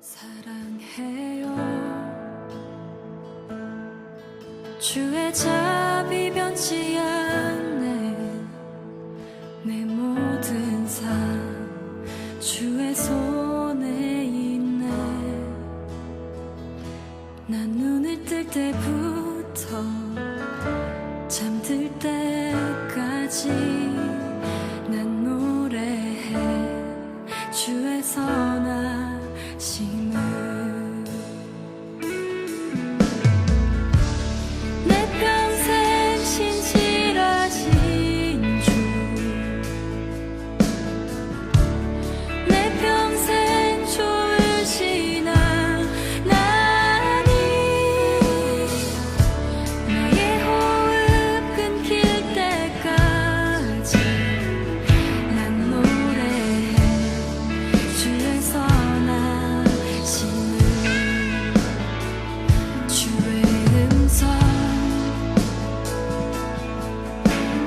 사랑해요. 주의 자비 변치 않네. 내 모든 삶 주의 손에 있네. 난 눈을 뜰 때부터 잠들 때까지 난 노래해 주의 선하심을. 내 평생 신실하신 주, 내 평생 좋으신 하나님, 나의 호흡 끊길 때까지 난 노래해 주의 선하심을. 주의 음성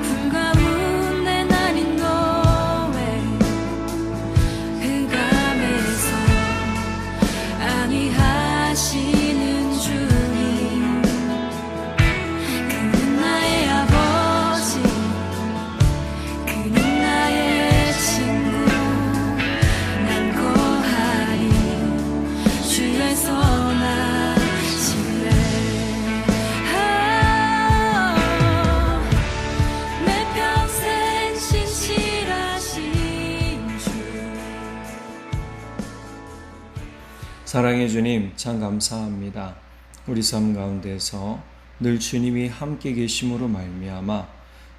불 가운데 나린 너의 흑암에서 안위하시는 주님, 그는 나의 아버지, 그는 나의 친구. 난 거하리 주의 선하심에. 내 평생 신실하신 주. 사랑의 주님, 참 감사합니다. 우리 삶 가운데서 늘 주님이 함께 계심으로 말미암아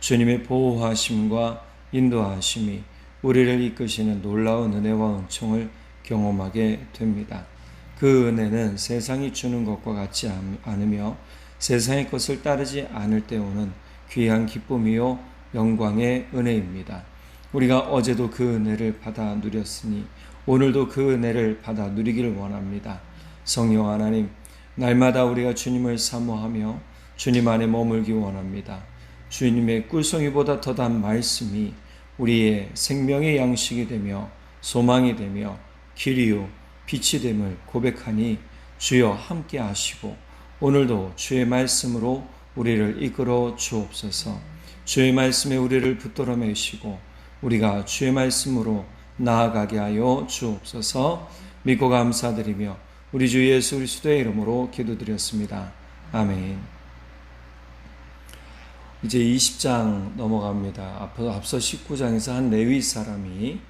주님의 보호하심과 인도하심이 우리를 이끄시는 놀라운 은혜와 은총을 경험하게 됩니다. 그 은혜는 세상이 주는 것과 같지 않으며 세상의 것을 따르지 않을 때 오는 귀한 기쁨이요 영광의 은혜입니다. 우리가 어제도 그 은혜를 받아 누렸으니 오늘도 그 은혜를 받아 누리기를 원합니다. 성령 하나님, 날마다 우리가 주님을 사모하며 주님 안에 머물기 원합니다. 주님의 꿀송이보다 더 단 말씀이 우리의 생명의 양식이 되며 소망이 되며 길이요 빛이 됨을 고백하니 주여 함께 하시고 오늘도 주의 말씀으로 우리를 이끌어 주옵소서. 주의 말씀에 우리를 붙들어 매시고 우리가 주의 말씀으로 나아가게 하여 주옵소서. 믿고 감사드리며 우리 주 예수 그리스도의 이름으로 기도드렸습니다. 아멘. 이제 20장 넘어갑니다. 앞서 19장에서 한 레위 사람이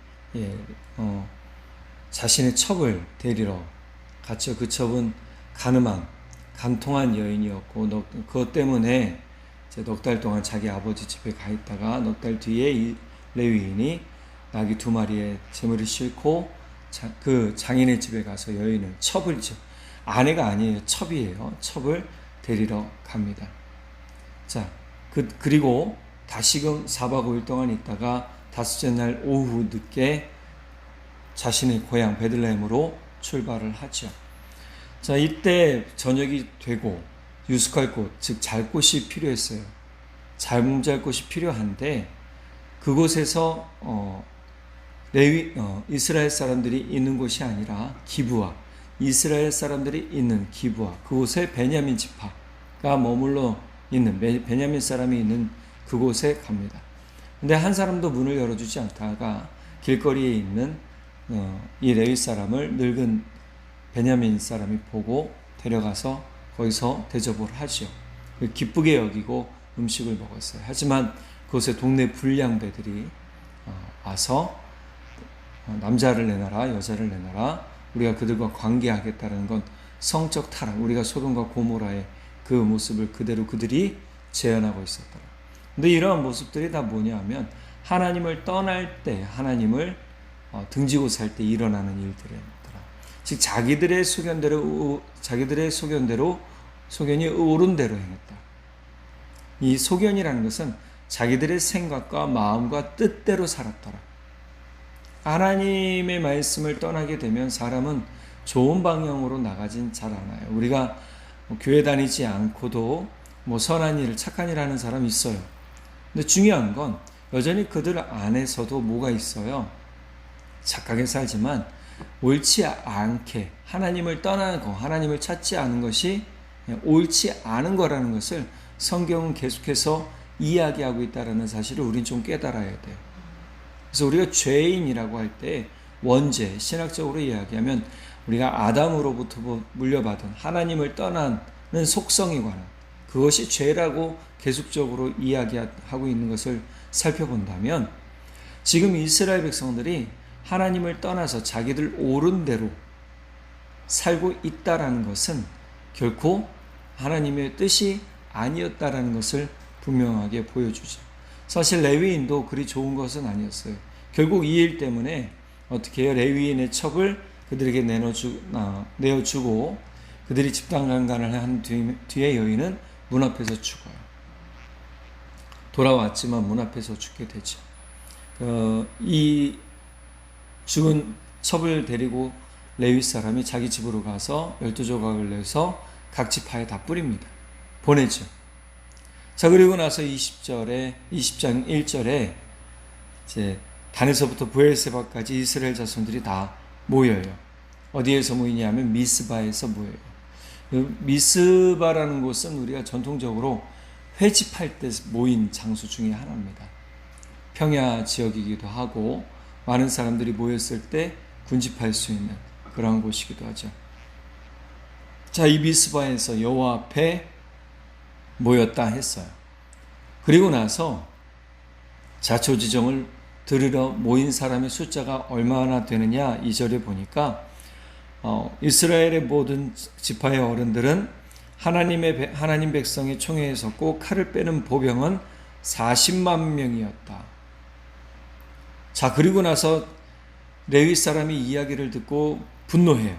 자신의 첩을 데리러 갔죠. 그 첩은 가늠한 간통한 여인이었고 그것 때문에 이제 넉 달 동안 자기 아버지 집에 가 있다가 넉 달 뒤에 이 레위인이 나귀 2마리에 재물을 싣고 그 장인의 집에 가서 여인을 첩을, 아내가 아니에요, 첩이에요. 첩을 데리러 갑니다. 자, 그리고 다시금 4박 5일 동안 있다가 다섯째 날 오후 늦게 자신의 고향 베들레헴으로 출발을 하죠. 자, 이때 저녁이 되고 유숙할 곳, 즉 잘 곳이 필요했어요. 잠잘 곳이 필요한데 그곳에서 이스라엘 사람들이 있는 곳이 아니라 기브아, 이스라엘 사람들이 있는 기브아, 그곳에 베냐민 지파가 머물러 있는 베냐민 사람이 있는 그곳에 갑니다. 근데 한 사람도 문을 열어주지 않다가 길거리에 있는 이 레위 사람을 늙은 베냐민 사람이 보고 데려가서 거기서 대접을 하죠. 기쁘게 여기고 음식을 먹었어요. 하지만 그곳에 동네 불량배들이 와서 남자를 내놔라, 여자를 내놔라, 우리가 그들과 관계하겠다는 건 성적 타락, 우리가 소돔과 고모라의 그 모습을 그대로 그들이 재현하고 있었더라. 근데 이러한 모습들이 다 뭐냐 하면 하나님을 떠날 때, 하나님을 등지고 살 때 일어나는 일들이더라. 즉 자기들의 소견이 옳은 대로 행했다. 이 소견이라는 것은 자기들의 생각과 마음과 뜻대로 살았더라. 하나님의 말씀을 떠나게 되면 사람은 좋은 방향으로 나가진 잘 않아요. 우리가 교회 다니지 않고도 선한 일, 착한 일 하는 사람이 있어요. 근데 중요한 건 여전히 그들 안에서도 뭐가 있어요? 착하게 살지만 옳지 않게 하나님을 떠나는 거, 하나님을 찾지 않은 것이 옳지 않은 거라는 것을 성경은 계속해서 이야기하고 있다는 사실을 우린 좀 깨달아야 돼요. 그래서 우리가 죄인이라고 할 때 원죄, 신학적으로 이야기하면 우리가 아담으로부터 물려받은 하나님을 떠나는 속성에 관한 그것이 죄라고 계속적으로 이야기하고 있는 것을 살펴본다면 지금 이스라엘 백성들이 하나님을 떠나서 자기들 옳은 대로 살고 있다라는 것은 결코 하나님의 뜻이 아니었다라는 것을 분명하게 보여주죠. 사실 레위인도 그리 좋은 것은 아니었어요. 결국 이 일 때문에 어떻게 해요? 레위인의 첩을 그들에게 내어주고 그들이 집단강간을 한 뒤에 여인은 문 앞에서 죽어요. 돌아왔지만 문 앞에서 죽게 되죠. 이 죽은 첩을 데리고 레위 사람이 자기 집으로 가서 12조각을 내서 각 지파에 다 뿌립니다. 보내죠. 자, 그리고 나서 20장 1절에 이제 단에서부터 브엘세바까지 이스라엘 자손들이 다 모여요. 어디에서 모이냐면 미스바에서 모여요. 미스바라는 곳은 우리가 전통적으로 회집할 때 모인 장소 중에 하나입니다. 평야 지역이기도 하고 많은 사람들이 모였을 때 군집할 수 있는 그러한 곳이기도 하죠. 자, 이 미스바에서 여호와 앞에 모였다 했어요. 그리고 나서 자초지정을 들으러 모인 사람의 숫자가 얼마나 되느냐 2절에 보니까 이스라엘의 모든 지파의 어른들은 하나님 백성의 총회에 섰고 칼을 빼는 보병은 40만 명이었다. 자, 그리고 나서 레위 사람이 이야기를 듣고 분노해요.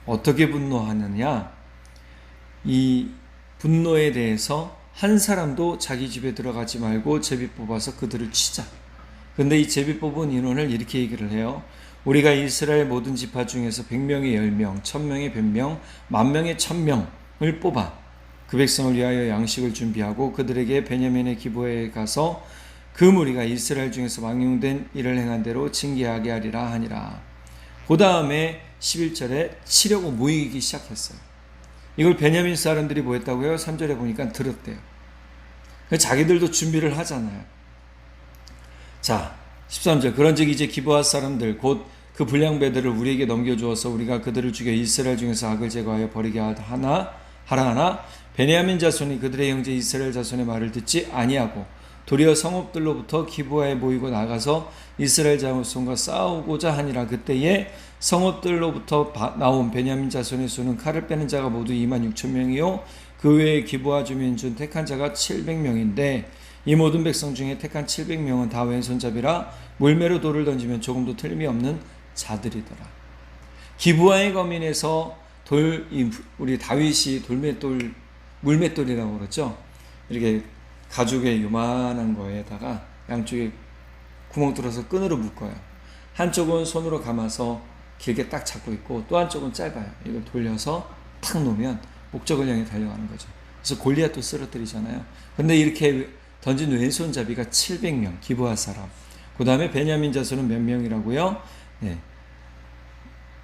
어떻게 분노하느냐? 이 분노에 대해서 한 사람도 자기 집에 들어가지 말고 제비 뽑아서 그들을 치자. 근데 이 제비 뽑은 인원을 이렇게 얘기를 해요. 우리가 이스라엘 모든 지파 중에서 100명에 10명, 1000명에 100명, 10,000명에 1000명을 뽑아 그 백성을 위하여 양식을 준비하고 그들에게 베냐민의 기브에 가서 그 무리가 이스라엘 중에서 망령된 일을 행한 대로 징계하게 하리라 하니라. 그 다음에 11절에 치려고 모이기 시작했어요. 이걸 베냐민 사람들이 뭐 했다고요? 3절에 보니까 들었대요. 자기들도 준비를 하잖아요. 자, 13절. 그런즉 이제 기브아 사람들 곧 그 불량배들을 우리에게 넘겨주어서 우리가 그들을 죽여 이스라엘 중에서 악을 제거하여 버리게 하라 하나 베냐민 자손이 그들의 형제 이스라엘 자손의 말을 듣지 아니하고 도리어 성읍들로부터 기브아에 모이고 나가서 이스라엘 자손과 싸우고자 하니라. 그때에 성읍들로부터 나온 베냐민 자손의 수는 칼을 빼는 자가 모두 26,000명이요 그 외에 기브아 주민 중 택한 자가 700명인데 이 모든 백성 중에 택한 700명은 다 왼손잡이라 물매로 돌을 던지면 조금도 틀림이 없는 자들이더라. 기브아의 거민에서 우리 다윗이 물맷돌이라고 그러죠. 이렇게 가죽의 요만한 거에다가 양쪽에 구멍 뚫어서 끈으로 묶어요. 한쪽은 손으로 감아서 길게 딱 잡고 있고 또 한쪽은 짧아요. 이걸 돌려서 탁 놓으면 목적을 향해 달려가는 거죠. 그래서 골리앗도 쓰러뜨리잖아요. 근데 이렇게 던진 왼손잡이가 700명, 기브아 사람. 그 다음에 베냐민 자손은 몇 명이라고요? 네.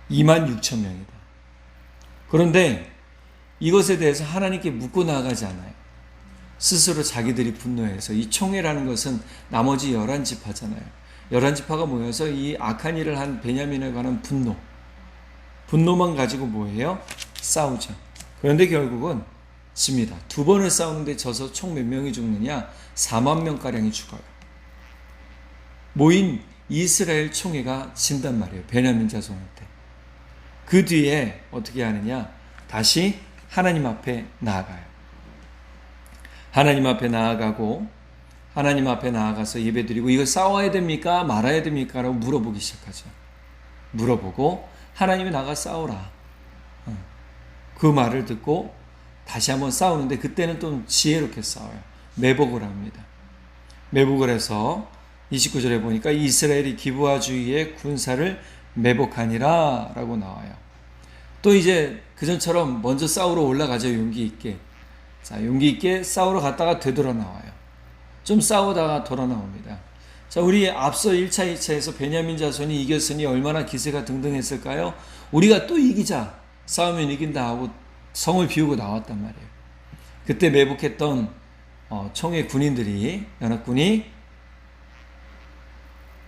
26,000명이다. 그런데 이것에 대해서 하나님께 묻고 나가지 않아요. 스스로 자기들이 분노해서 이 총회라는 것은 나머지 11지파잖아요. 11지파가 모여서 이 악한 일을 한 베냐민에 관한 분노만 가지고 뭐예요? 싸우죠. 그런데 결국은 집니다. 두 번을 싸우는데 져서 총 몇 명이 죽느냐? 4만 명가량이 죽어요. 모인 이스라엘 총회가 진단 말이에요. 베냐민 자손한테. 그 뒤에 어떻게 하느냐? 다시 하나님 앞에 나아가요. 하나님 앞에 나아가고 하나님 앞에 나아가서 예배드리고 이거 싸워야 됩니까? 말아야 됩니까? 라고 물어보기 시작하죠. 물어보고 하나님이 나가 싸우라. 그 말을 듣고 다시 한번 싸우는데 그때는 좀 지혜롭게 싸워요. 매복을 합니다. 매복을 해서 29절에 보니까 이스라엘이 기브아 주위의 군사를 매복하니라 라고 나와요. 또 이제 그전처럼 먼저 싸우러 올라가죠. 용기 있게. 자, 용기 있게 싸우러 갔다가 되돌아 나와요. 좀 싸우다가 돌아 나옵니다. 자, 우리 앞서 1차, 2차에서 베냐민 자손이 이겼으니 얼마나 기세가 등등했을까요? 우리가 또 이기자, 싸우면 이긴다 하고 성을 비우고 나왔단 말이에요. 그때 매복했던 청해 군인들이, 연합군이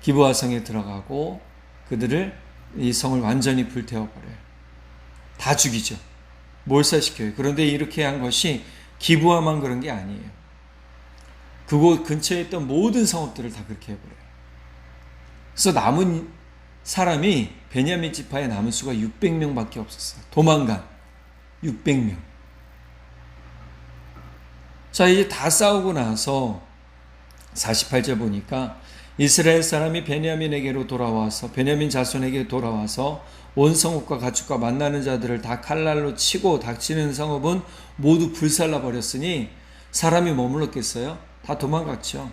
기브아 성에 들어가고 그들을, 이 성을 완전히 불태워버려요. 다 죽이죠. 몰살시켜요. 그런데 이렇게 한 것이 기브아만 그런 게 아니에요. 그곳 근처에 있던 모든 성읍들을 다 그렇게 해버려요. 그래서 남은 사람이, 베냐민 지파의 남은 수가 600명밖에 없었어요. 도망간 600명. 자, 이제 다 싸우고 나서 48절 보니까 이스라엘 사람이 베냐민에게로 돌아와서, 베냐민 자손에게 돌아와서 온 성읍과 가축과 만나는 자들을 다 칼날로 치고 닥치는 성읍은 모두 불살라 버렸으니 사람이 머물렀겠어요? 다 도망갔죠.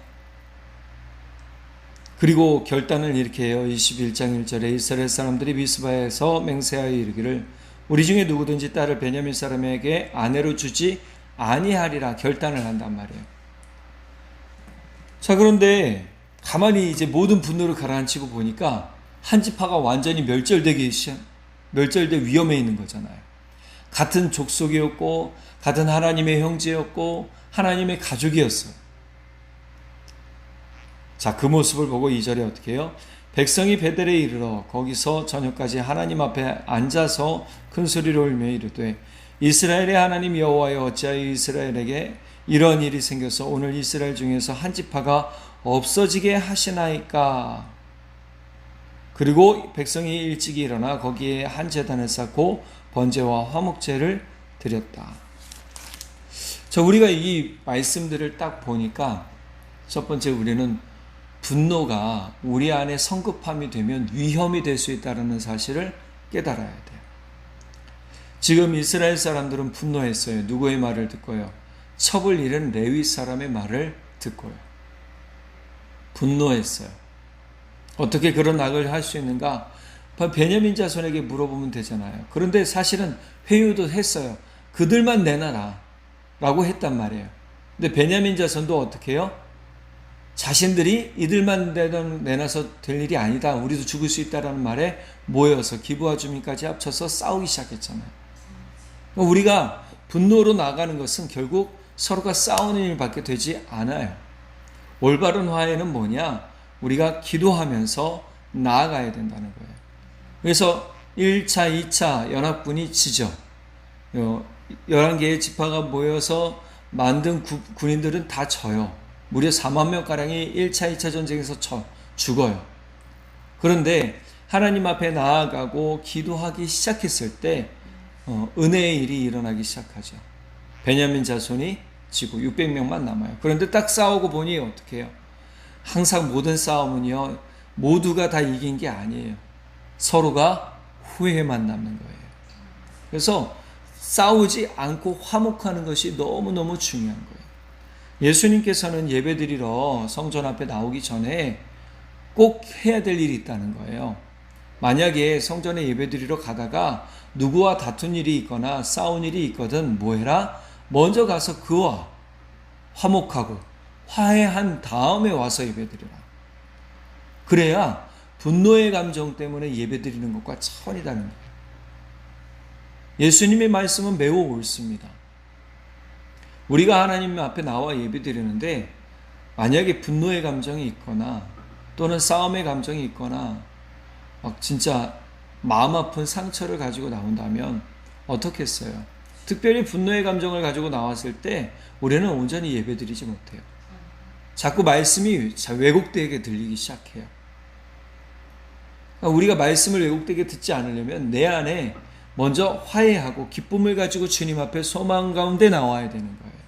그리고 결단을 이렇게 해요. 21장 1절에 이스라엘 사람들이 미스바에서 맹세하여 이르기를 우리 중에 누구든지 딸을 베냐민 사람에게 아내로 주지 아니하리라 결단을 한단 말이에요. 자, 그런데 가만히 이제 모든 분노를 가라앉히고 보니까 한 지파가 완전히 멸절될 위험에 있는 거잖아요. 같은 족속이었고 같은 하나님의 형제였고 하나님의 가족이었어요. 자, 그 모습을 보고 2절에 어떻게 해요? 백성이 베델에 이르러 거기서 저녁까지 하나님 앞에 앉아서 큰 소리로 울며 이르되 이스라엘의 하나님 여호와여 어찌하여 이스라엘에게 이런 일이 생겨서 오늘 이스라엘 중에서 한 지파가 없어지게 하시나이까. 그리고 백성이 일찍이 일어나 거기에 한 제단을 쌓고 번제와 화목제를 드렸다. 자, 우리가 이 말씀들을 딱 보니까 첫 번째 우리는 분노가 우리 안에 성급함이 되면 위험이 될 수 있다는 사실을 깨달아야 돼요. 지금 이스라엘 사람들은 분노했어요. 누구의 말을 듣고요? 첩을 잃은 레위 사람의 말을 듣고요. 분노했어요. 어떻게 그런 악을 할 수 있는가? 베냐민 자손에게 물어보면 되잖아요. 그런데 사실은 회유도 했어요. 그들만 내놔라 라고 했단 말이에요. 근데 베냐민 자손도 어떻게 해요? 자신들이 이들만 내놔서 될 일이 아니다. 우리도 죽을 수 있다라는 말에 모여서 기브아 주민까지 합쳐서 싸우기 시작했잖아요. 우리가 분노로 나가는 것은 결국 서로가 싸우는 일밖에 되지 않아요. 올바른 화해는 뭐냐? 우리가 기도하면서 나아가야 된다는 거예요. 그래서 1차, 2차 연합군이 지죠. 11개의 지파가 모여서 만든 군인들은 다 져요. 무려 4만 명가량이 1차, 2차 전쟁에서 죽어요. 그런데 하나님 앞에 나아가고 기도하기 시작했을 때 은혜의 일이 일어나기 시작하죠. 베냐민 자손이 지고 600명만 남아요. 그런데 딱 싸우고 보니 어떻게 해요? 항상 모든 싸움은요, 모두가 다 이긴 게 아니에요. 서로가 후회만 남는 거예요. 그래서 싸우지 않고 화목하는 것이 너무너무 중요한 거예요. 예수님께서는 예배드리러 성전 앞에 나오기 전에 꼭 해야 될 일이 있다는 거예요. 만약에 성전에 예배드리러 가다가 누구와 다툰 일이 있거나 싸운 일이 있거든 뭐 해라? 먼저 가서 그와 화목하고 화해한 다음에 와서 예배드리라. 그래야 분노의 감정 때문에 예배드리는 것과 차원이 다른 거예요. 예수님의 말씀은 매우 옳습니다. 우리가 하나님 앞에 나와 예배드리는데 만약에 분노의 감정이 있거나 또는 싸움의 감정이 있거나 막 진짜 마음 아픈 상처를 가지고 나온다면 어떻겠어요? 특별히 분노의 감정을 가지고 나왔을 때 우리는 온전히 예배드리지 못해요. 자꾸 말씀이 왜곡되게 들리기 시작해요. 우리가 말씀을 왜곡되게 듣지 않으려면 내 안에 먼저 화해하고 기쁨을 가지고 주님 앞에 소망 가운데 나와야 되는 거예요.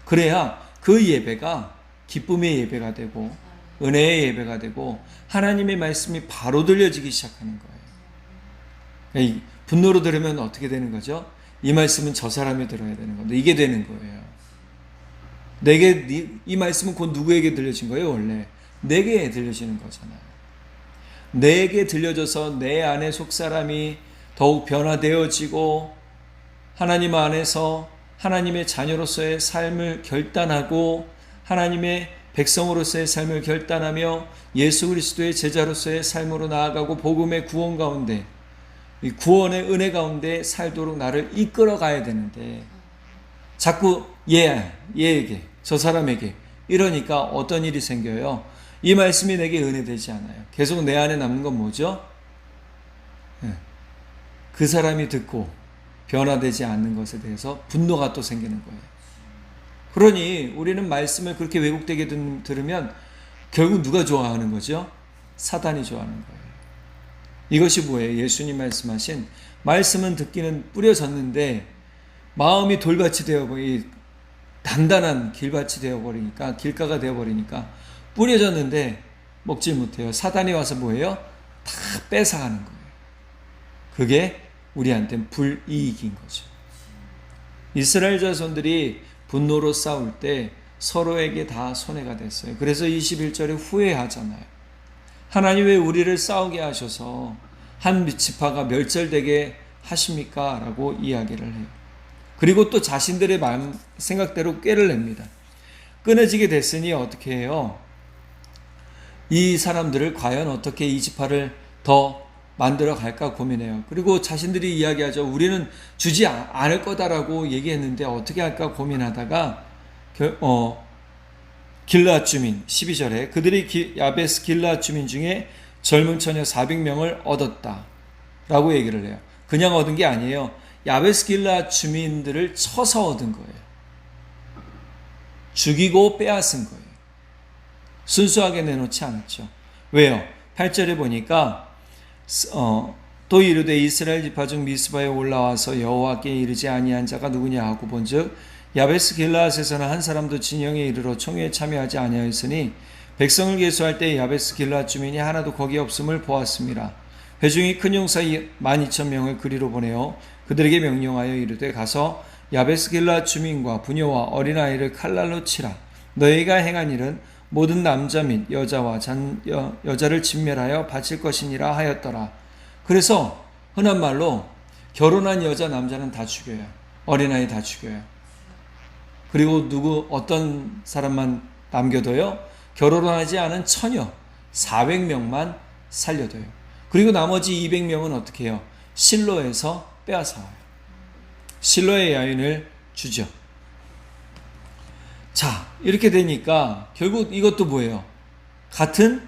그래야 그 예배가 기쁨의 예배가 되고 은혜의 예배가 되고 하나님의 말씀이 바로 들려지기 시작하는 거예요. 분노로 들으면 어떻게 되는 거죠? 이 말씀은 저 사람이 들어야 되는 건데 이게 되는 거예요. 내게 이 말씀은 곧 누구에게 들려진 거예요? 원래 내게 들려지는 거잖아요. 내게 들려져서 내 안에 속사람이 더욱 변화되어지고 하나님 안에서 하나님의 자녀로서의 삶을 결단하고 하나님의 백성으로서의 삶을 결단하며 예수 그리스도의 제자로서의 삶으로 나아가고 복음의 구원 가운데, 이 구원의 은혜 가운데 살도록 나를 이끌어 가야 되는데 자꾸 얘에게, 저 사람에게 이러니까 어떤 일이 생겨요? 이 말씀이 내게 은혜되지 않아요. 계속 내 안에 남는 건 뭐죠? 그 사람이 듣고 변화되지 않는 것에 대해서 분노가 또 생기는 거예요. 그러니 우리는 말씀을 그렇게 왜곡되게 들으면 결국 누가 좋아하는 거죠? 사단이 좋아하는 거예요. 이것이 뭐예요? 예수님 말씀하신 말씀은 듣기는 뿌려졌는데 마음이 돌밭이 되어버리, 단단한 길밭이 되어버리니까, 길가가 되어버리니까 뿌려졌는데 먹질 못해요. 사단이 와서 뭐예요? 다 뺏어가는 거예요. 그게 우리한테는 불이익인 거죠. 이스라엘 자손들이 분노로 싸울 때 서로에게 다 손해가 됐어요. 그래서 21절에 후회하잖아요. 하나님 왜 우리를 싸우게 하셔서 한 지파가 멸절되게 하십니까? 라고 이야기를 해요. 그리고 또 자신들의 마음 생각대로 꾀를 냅니다. 끊어지게 됐으니 어떻게 해요? 이 사람들을 과연 어떻게 이 지파를 더 만들어 갈까 고민해요. 그리고 자신들이 이야기하죠. 우리는 주지 않을 거다라고 얘기했는데 어떻게 할까 고민하다가 길르앗 주민 12절에 그들이 야베스 길르앗 주민 중에 젊은 처녀 400명을 얻었다 라고 얘기를 해요. 그냥 얻은 게 아니에요. 야베스 길르앗 주민들을 쳐서 얻은 거예요. 죽이고 빼앗은 거예요. 순수하게 내놓지 않았죠. 왜요? 8절에 보니까 또 이르되 이스라엘 지파 중 미스바에 올라와서 여호와께 이르지 아니한 자가 누구냐 하고 본즉 야베스 길르앗에서는 한 사람도 진영에 이르러 총회에 참여하지 아니하였으니 백성을 계수할 때 야베스 길르앗 주민이 하나도 거기 없음을 보았습니다. 회중이 큰 용사 12,000명을 그리로 보내어 그들에게 명령하여 이르되 가서 야베스 길르앗 주민과 부녀와 어린아이를 칼날로 치라. 너희가 행한 일은 모든 남자 및 여자와 여자를 진멸하여 바칠 것이니라 하였더라. 그래서 흔한 말로 결혼한 여자 남자는 다 죽여요. 어린아이 다 죽여요. 그리고 어떤 사람만 남겨둬요? 결혼하지 않은 처녀 400명만 살려둬요. 그리고 나머지 200명은 어떻게 해요? 실로에서 빼앗아와요. 실로의 여인을 주죠. 자, 이렇게 되니까 결국 이것도 뭐예요? 같은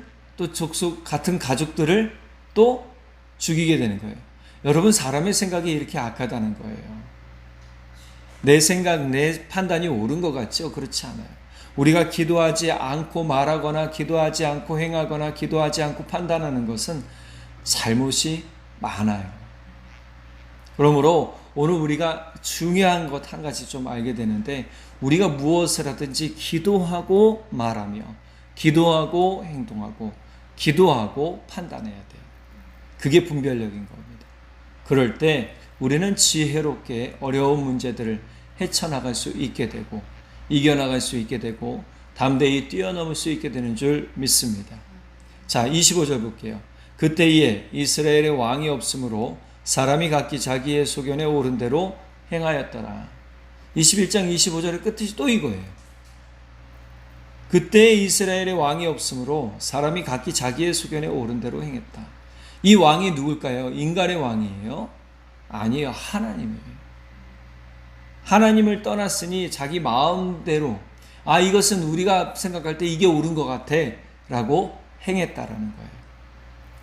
가족들을 또 죽이게 되는 거예요. 여러분, 사람의 생각이 이렇게 악하다는 거예요. 내 생각, 내 판단이 옳은 것 같죠? 그렇지 않아요. 우리가 기도하지 않고 말하거나 기도하지 않고 행하거나 기도하지 않고 판단하는 것은 잘못이 많아요. 그러므로 오늘 우리가 중요한 것 한 가지 좀 알게 되는데, 우리가 무엇을 하든지 기도하고 말하며 기도하고 행동하고 기도하고 판단해야 돼요. 그게 분별력인 겁니다. 그럴 때 우리는 지혜롭게 어려운 문제들을 헤쳐나갈 수 있게 되고 이겨나갈 수 있게 되고 담대히 뛰어넘을 수 있게 되는 줄 믿습니다. 자, 25절 볼게요. 그때에 이스라엘의 왕이 없으므로 사람이 각기 자기의 소견에 옳은 대로 행하였더라. 21장 25절의 끝이 또 이거예요. 그때 이스라엘의 왕이 없으므로 사람이 각기 자기의 소견에 옳은 대로 행했다. 이 왕이 누굴까요? 인간의 왕이에요? 아니에요. 하나님이에요. 하나님을 떠났으니 자기 마음대로 이것은 우리가 생각할 때 이게 옳은 것 같아 라고 행했다라는 거예요.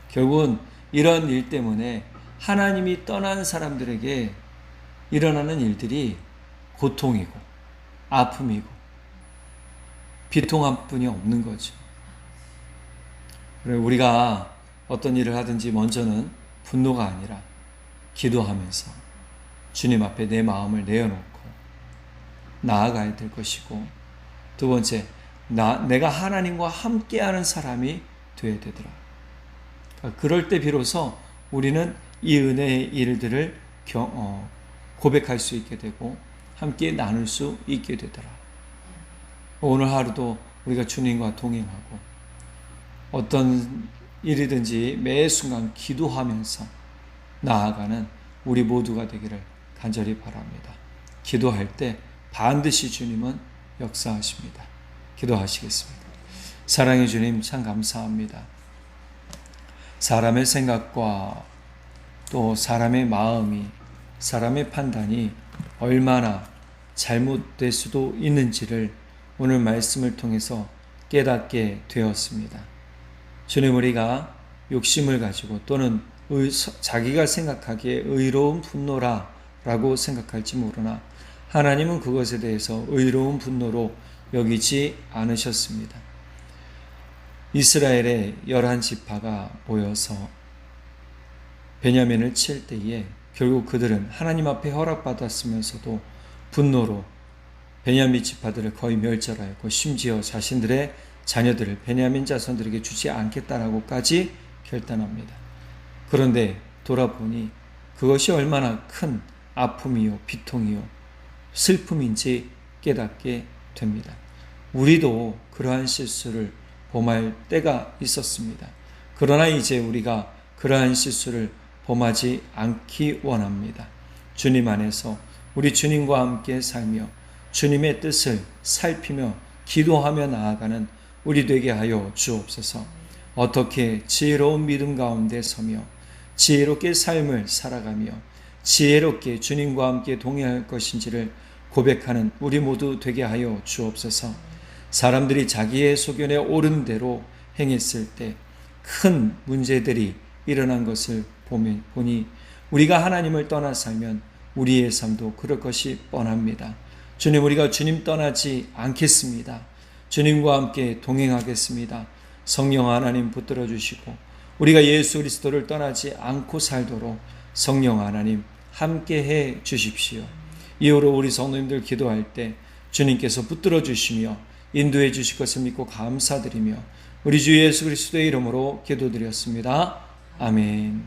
결국은 이런 일 때문에 하나님이 떠난 사람들에게 일어나는 일들이 고통이고 아픔이고 비통함뿐이 없는 거죠. 그래서 우리가 어떤 일을 하든지 먼저는 분노가 아니라 기도하면서 주님 앞에 내 마음을 내어놓고 나아가야 될 것이고, 두 번째, 내가 하나님과 함께하는 사람이 되어야 되더라. 그럴 때 비로소 우리는 이 은혜의 일들을 고백할 수 있게 되고 함께 나눌 수 있게 되더라. 오늘 하루도 우리가 주님과 동행하고 어떤 일이든지 매 순간 기도하면서 나아가는 우리 모두가 되기를 간절히 바랍니다. 기도할 때 반드시 주님은 역사하십니다. 기도하시겠습니다. 사랑해 주님 참 감사합니다. 사람의 생각과 또 사람의 마음이, 사람의 판단이 얼마나 잘못될 수도 있는지를 오늘 말씀을 통해서 깨닫게 되었습니다. 주님, 우리가 욕심을 가지고 또는 자기가 생각하기에 의로운 분노라 라고 생각할지 모르나 하나님은 그것에 대해서 의로운 분노로 여기지 않으셨습니다. 이스라엘의 11지파가 모여서 베냐민을 칠 때에 결국 그들은 하나님 앞에 허락받았으면서도 분노로 베냐민 지파들을 거의 멸절하였고 심지어 자신들의 자녀들을 베냐민 자손들에게 주지 않겠다라고까지 결단합니다. 그런데 돌아보니 그것이 얼마나 큰 아픔이요, 비통이요, 슬픔인지 깨닫게 됩니다. 우리도 그러한 실수를 범할 때가 있었습니다. 그러나 이제 우리가 그러한 실수를 범하지 않기 원합니다. 주님 안에서 우리 주님과 함께 살며 주님의 뜻을 살피며 기도하며 나아가는 우리 되게 하여 주옵소서. 어떻게 지혜로운 믿음 가운데 서며 지혜롭게 삶을 살아가며 지혜롭게 주님과 함께 동행할 것인지를 고백하는 우리 모두 되게 하여 주옵소서. 사람들이 자기의 소견에 옳은 대로 행했을 때 큰 문제들이 일어난 것을 보니 우리가 하나님을 떠나 살면 우리의 삶도 그럴 것이 뻔합니다. 주님, 우리가 주님 떠나지 않겠습니다. 주님과 함께 동행하겠습니다. 성령 하나님 붙들어 주시고 우리가 예수 그리스도를 떠나지 않고 살도록 성령 하나님 함께 해 주십시오. 이후로 우리 성도님들 기도할 때 주님께서 붙들어 주시며 인도해 주실 것을 믿고 감사드리며 우리 주 예수 그리스도의 이름으로 기도드렸습니다. 아멘.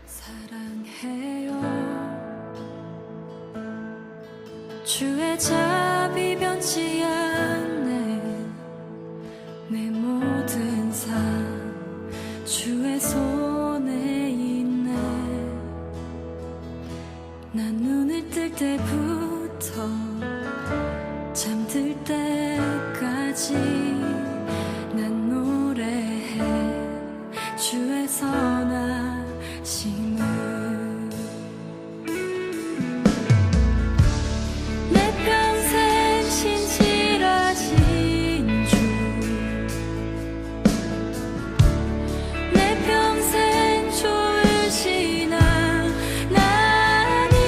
사랑해요. 주의 자비 변치 않네. 내 모든 삶 주의 손에 있네. 난 눈을 뜰 때부터 잠들 때까지 난 노래해 주의 선하심을. 내 평생 신실하신 주, 내 평생 좋으신 하나님,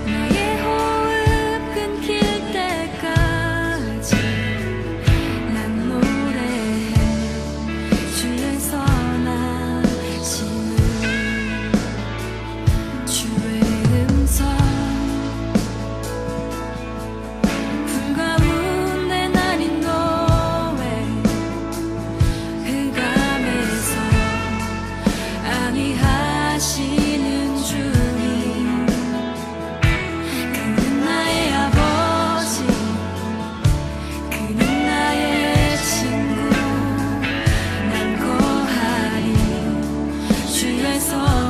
나의 호흡 끊길 때까지 난 노래해 주의 선하심을. 주의 음성 불 가운데 난 인도에 흑암에서 안위하시는 주님, 그는 나의 아버지, 그는 나의 친구, 난 거하리 주의 선